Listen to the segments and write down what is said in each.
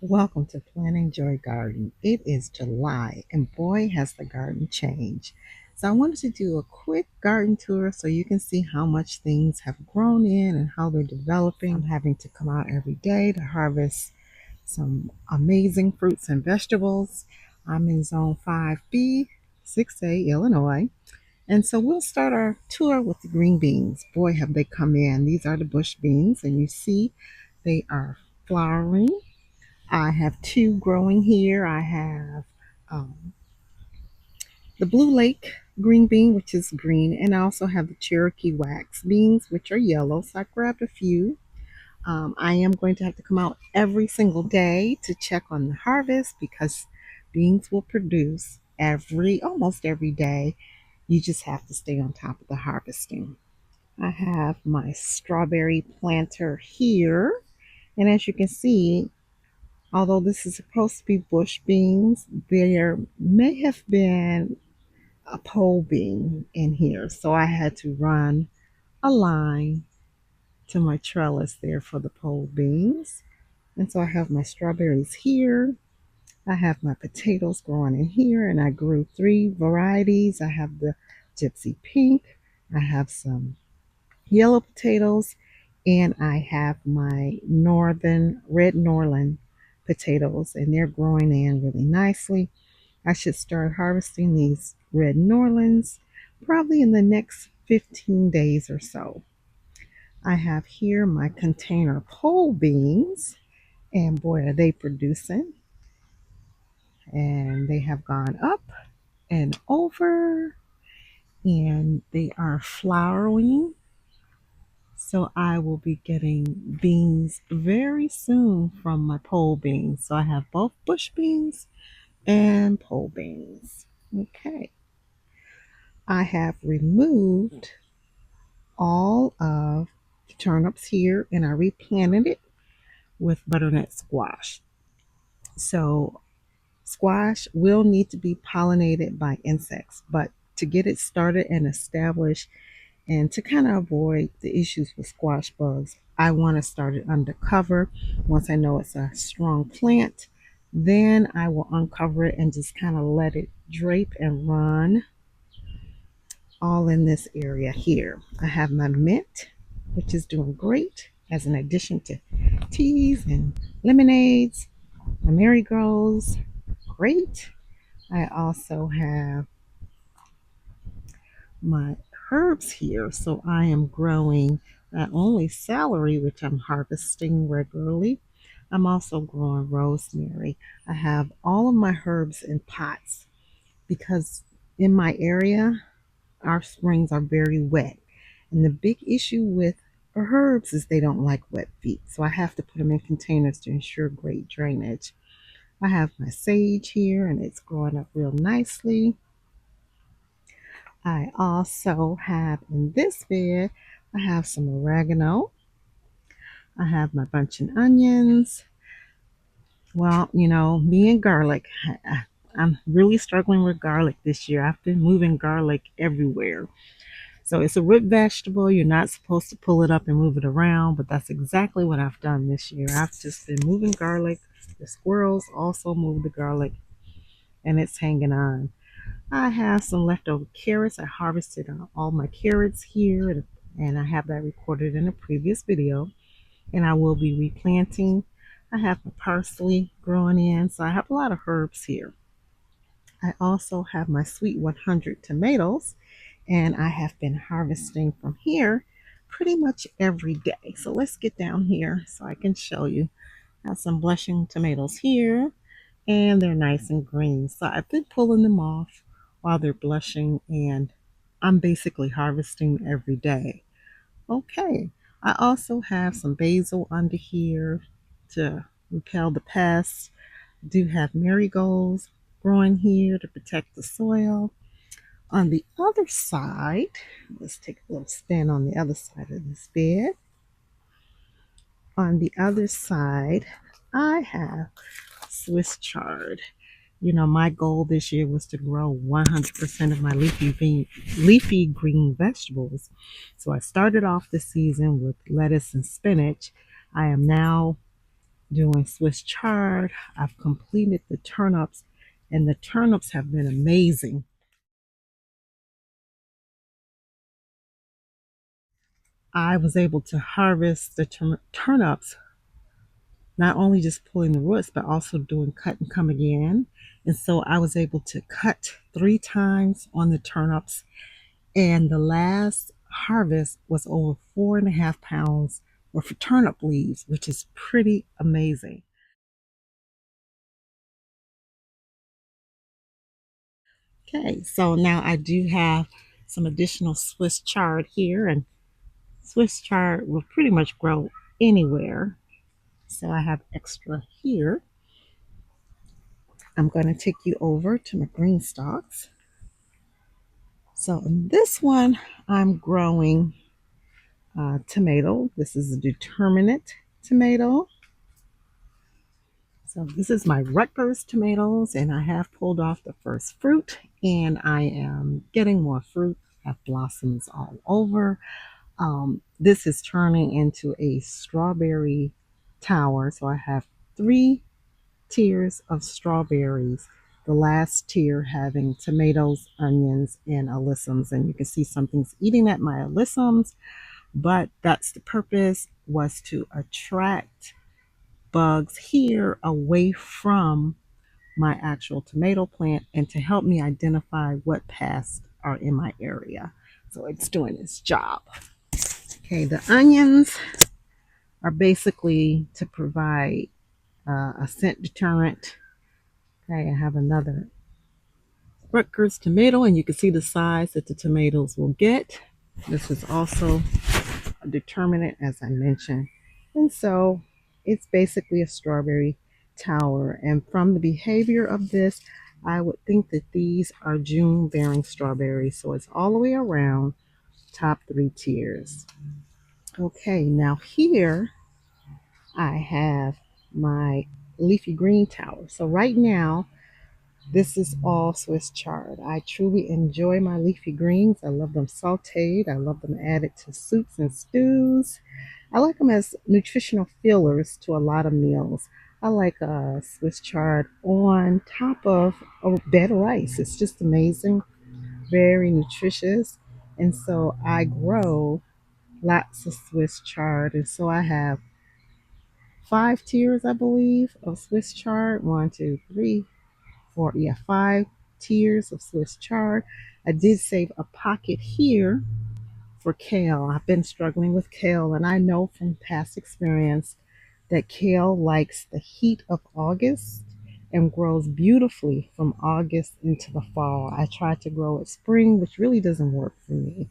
Welcome to Planting Joy Garden. It is July and boy has the garden changed. So I wanted to do a quick garden tour so you can see how much things have grown in and how they're developing. I'm having to come out every day to harvest some amazing fruits and vegetables. I'm in zone 5B, 6A, Illinois. And so we'll start our tour with the green beans. Boy, have they come in. These are the bush beans and you see they are flowering. I have two growing here. I have um, the Blue Lake green bean, which is green, and I also have the Cherokee wax beans, which are yellow. So I grabbed a few. I am going to have to come out every single day to check on the harvest because beans will produce almost every day. You just have to stay on top of the harvesting. I have my strawberry planter here, and as you can see, although this is supposed to be bush beans, there may have been a pole bean in here. So I had to run a line to my trellis there for the pole beans. And so I have my strawberries here. I have my potatoes growing in here, and I grew three varieties. I have the gypsy pink, I have some yellow potatoes, and I have my northern red Norland potatoes, and they're growing in really nicely. I should start harvesting these red Norlands probably in the next 15 days or so. I have here my container pole beans, and boy, are they producing! And they have gone up and over, and they are flowering. So I will be getting beans very soon from my pole beans. So I have both bush beans and pole beans. Okay. I have removed all of the turnips here and I replanted it with butternut squash. So squash will need to be pollinated by insects, but to get it started and established and to kind of avoid the issues with squash bugs, I want to start it under cover. Once I know it's a strong plant, then I will uncover it and just kind of let it drape and run all in this area here. I have my mint, which is doing great as an addition to teas and lemonades. My marigolds, great. I also have my herbs here. So I am growing not only celery, which I'm harvesting regularly, I'm also growing rosemary. I have all of my herbs in pots because in my area, our springs are very wet. And the big issue with herbs is they don't like wet feet. So I have to put them in containers to ensure great drainage. I have my sage here and it's growing up real nicely. I also have in this bed, I have some oregano. I have my bunch of onions. Well, me and garlic. I'm really struggling with garlic this year. I've been moving garlic everywhere. So it's a root vegetable. You're not supposed to pull it up and move it around, but that's exactly what I've done this year. I've just been moving garlic. The squirrels also move the garlic, and it's hanging on. I have some leftover carrots. I harvested all my carrots here, and I have that recorded in a previous video. And I will be replanting. I have my parsley growing in, so I have a lot of herbs here. I also have my sweet 100 tomatoes, and I have been harvesting from here pretty much every day. So let's get down here so I can show you. I have some blushing tomatoes here, and they're nice and green. So I've been pulling them off while they're blushing, and I'm basically harvesting every day. Okay, I also have some basil under here to repel the pests. I do have marigolds growing here to protect the soil. On the other side, let's take a little stand on the other side of this bed. On the other side, I have Swiss chard. My goal this year was to grow 100% of my leafy green vegetables. So I started off the season with lettuce and spinach. I am now doing Swiss chard. I've completed the turnips, and the turnips have been amazing. I was able to harvest the turnips, not only just pulling the roots, but also doing cut and come again. And so I was able to cut 3 times on the turnips, and the last harvest was over 4.5 pounds worth of turnip leaves, which is pretty amazing. Okay, so now I do have some additional Swiss chard here, and Swiss chard will pretty much grow anywhere. So I have extra here. I'm going to take you over to my green stalks. So in this one, I'm growing tomato. This is a determinate tomato. So this is my Rutgers tomatoes, and I have pulled off the first fruit, and I am getting more fruit. I have blossoms all over. This is turning into a strawberry tower. So I have 3 tiers of strawberries. The last tier having tomatoes, onions, and alyssums. And you can see something's eating at my alyssums, but that's the purpose, was to attract bugs here away from my actual tomato plant and to help me identify what pests are in my area. So it's doing its job. Okay, the onions are basically to provide a scent deterrent. Okay, I have another Rutgers tomato, and you can see the size that the tomatoes will get. This is also a determinant, as I mentioned. And so it's basically a strawberry tower. And from the behavior of this, I would think that these are June bearing strawberries. So it's all the way around, top 3 tiers. Okay, now here I have my leafy green tower. So right now, this is all Swiss chard. I truly enjoy my leafy greens. I love them sauteed. I love them added to soups and stews. I like them as nutritional fillers to a lot of meals. I like Swiss chard on top of a bed of rice. It's just amazing, very nutritious. And so I grow lots of Swiss chard. And so I have 5 tiers, I believe, of Swiss chard. One, two, three, four. Yeah, 5 tiers of Swiss chard. I did save a pocket here for kale. I've been struggling with kale, and I know from past experience that kale likes the heat of August and grows beautifully from August into the fall. I tried to grow it spring, which really doesn't work for me.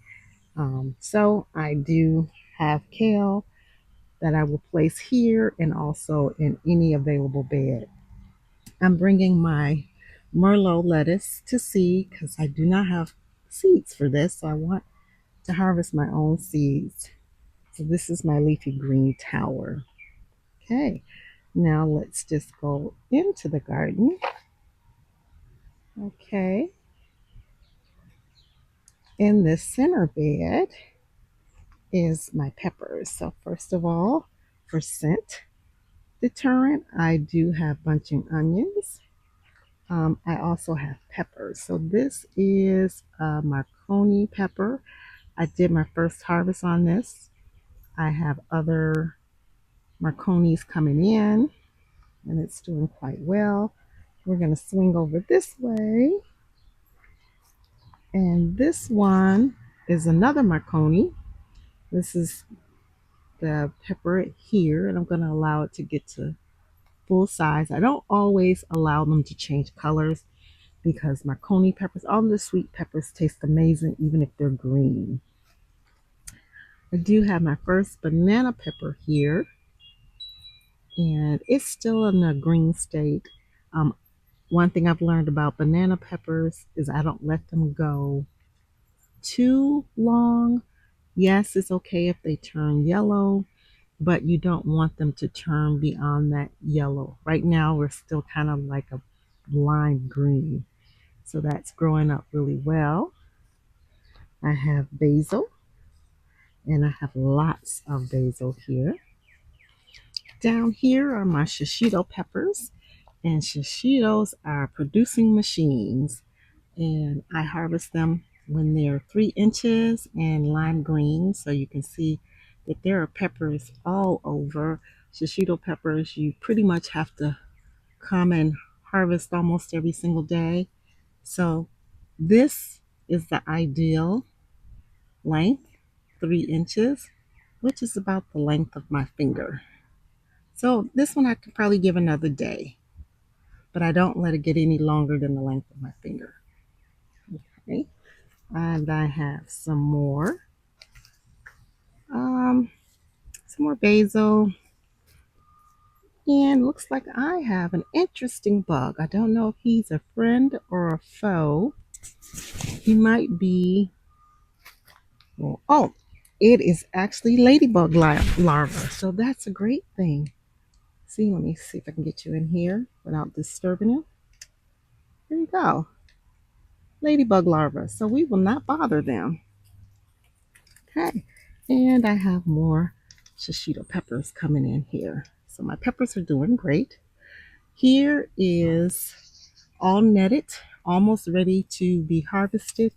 So I do have kale that I will place here and also in any available bed. I'm bringing my Merlot lettuce to seed because I do not have seeds for this. So I want to harvest my own seeds. So this is my leafy green tower. Okay, now let's just go into the garden. Okay, in the center bed is my peppers. So first of all, for scent deterrent, I do have bunching onions. I also have peppers. So this is a Marconi pepper. I did my first harvest on this. I have other Marconis coming in, and it's doing quite well. We're going to swing over this way, and this one is another Marconi. This is the pepper here, and I'm going to allow it to get to full size. I don't always allow them to change colors because Marconi peppers, all the sweet peppers, taste amazing even if they're green. I do have my first banana pepper here, and it's still in a green state. Um, One thing I've learned about banana peppers is I don't let them go too long. Yes, it's okay if they turn yellow, but you don't want them to turn beyond that yellow. Right now, we're still kind of like a lime green. So that's growing up really well. I have basil, and I have lots of basil here. Down here are my shishito peppers, and shishitos are producing machines, and I harvest them when they're 3 inches and lime green. So you can see that there are peppers all over. Shishito peppers, you pretty much have to come and harvest almost every single day. So this is the ideal length, 3 inches, which is about the length of my finger. So this one I could probably give another day, but I don't let it get any longer than the length of my finger. Okay, and I have um, some more basil, and looks like I have an interesting bug. I don't know if he's a friend or a foe. He might be. Well, oh, it is actually ladybug larva, so that's a great thing. See, let me see if I can get you in here without disturbing you. There you go, ladybug larva. So we will not bother them. Okay, and I have more shishito peppers coming in here. So my peppers are doing great. Here is all netted, almost ready to be harvested.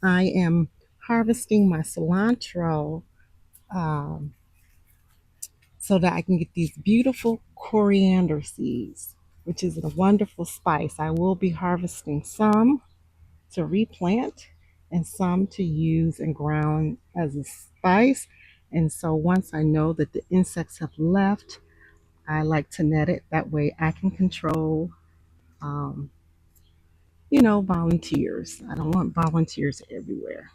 I am harvesting my cilantro um, so that I can get these beautiful coriander seeds, which is a wonderful spice. I will be harvesting some to replant and some to use and ground as a spice. And so once I know that the insects have left, I like to net it. That way I can control, um, volunteers. I don't want volunteers everywhere.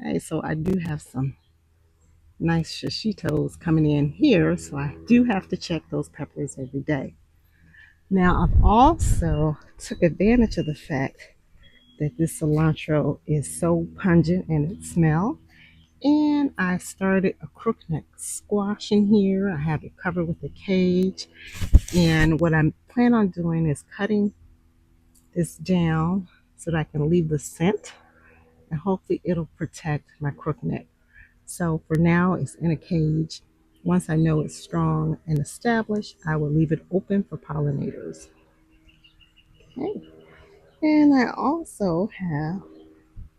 Okay, so I do have some nice shishitos coming in here. So I do have to check those peppers every day. Now I've also took advantage of the fact that this cilantro is so pungent in its smell. And I started a crookneck squash in here. I have it covered with a cage. And what I plan on doing is cutting this down so that I can leave the scent and hopefully it'll protect my crookneck. So for now, it's in a cage. Once I know it's strong and established, I will leave it open for pollinators. Okay. And I also have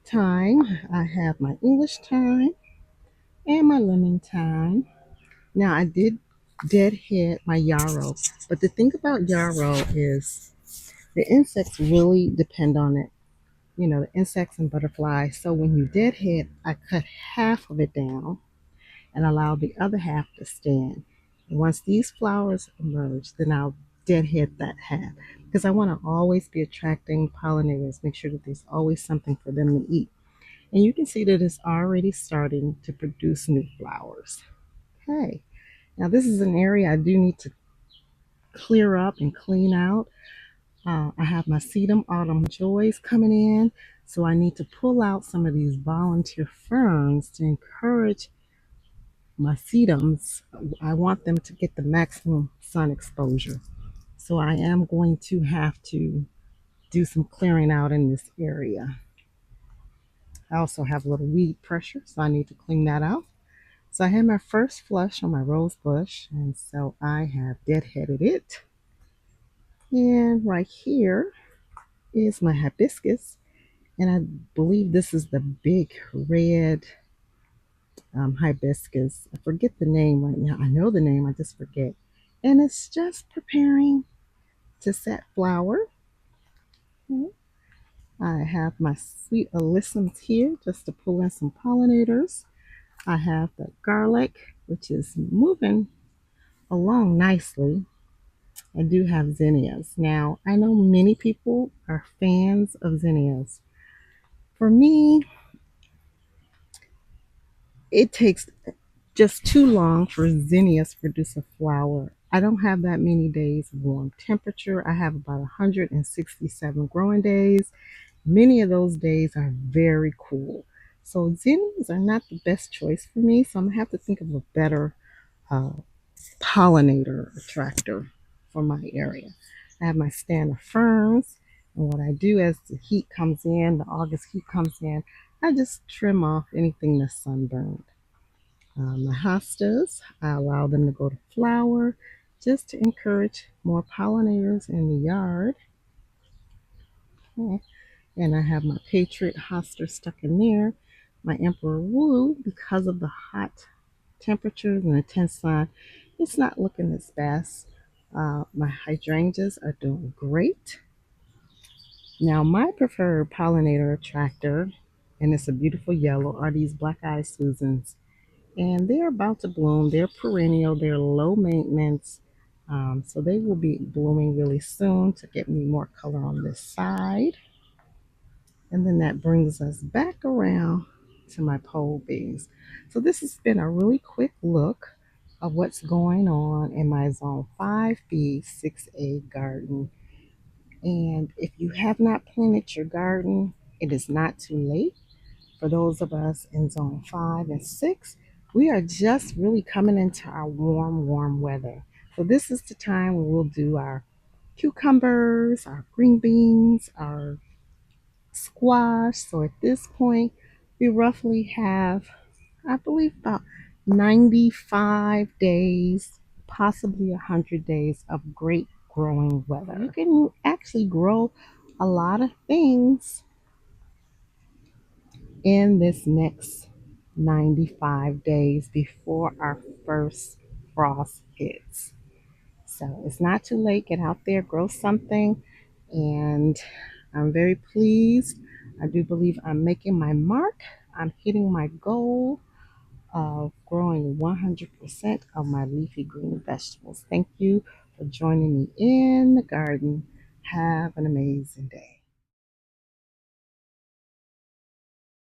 thyme. I have my English thyme and my lemon thyme. Now I did deadhead my yarrow, but the thing about yarrow is the insects really depend on it. The insects and butterflies. So when you deadhead, I cut half of it down and allow the other half to stand. And once these flowers emerge, then I'll deadhead that half because I want to always be attracting pollinators, make sure that there's always something for them to eat. And you can see that it's already starting to produce new flowers. Okay, now this is an area I do need to clear up and clean out. I have my sedum autumn joys coming in, so I need to pull out some of these volunteer ferns to encourage my sedums. I want them to get the maximum sun exposure. So I am going to have to do some clearing out in this area. I also have a little weed pressure, so I need to clean that out. So I had my first flush on my rose bush, and so I have deadheaded it. And right here is my hibiscus, and I believe this is the big red hibiscus. I forget the name right now. I know the name, I just forget. And it's just preparing to set flower. Okay. I have my sweet alyssums here just to pull in some pollinators. I have the garlic, which is moving along nicely. I do have zinnias. Now, I know many people are fans of zinnias. For me, it takes just too long for zinnias to produce a flower. I don't have that many days of warm temperature. I have about 167 growing days. Many of those days are very cool. So zinnias are not the best choice for me. So I'm gonna have to think of a better uh, pollinator attractor for my area. I have my stand of ferns, And what I do as the heat comes in, the August heat comes in, I just trim off anything that's sunburned. My hostas, I allow them to go to flower just to encourage more pollinators in the yard. Okay. And I have my Patriot hosta stuck in there. My Emperor Wu, because of the hot temperatures and intense sun, it's not looking its best. My hydrangeas are doing great. Now, my preferred pollinator attractor, and it's a beautiful yellow, are these black-eyed Susans. And they're about to bloom. They're perennial. They're low maintenance. So they will be blooming really soon to get me more color on this side. And then that brings us back around to my pole bees. So this has been a really quick look of what's going on in my Zone 5B 6A garden. And if you have not planted your garden, it is not too late. For those of us in Zone 5 and 6, we are just really coming into our warm weather. So this is the time when we'll do our cucumbers, our green beans, our squash. So at this point, we roughly have, I believe, about 95 days, possibly 100 days of great growing weather. You can actually grow a lot of things in this next 95 days before our first frost hits. So it's not too late. Get out there, grow something, and I'm very pleased. I do believe I'm making my mark. I'm hitting my goal of growing 100% of my leafy green vegetables. Thank you for joining me in the garden. Have an amazing day.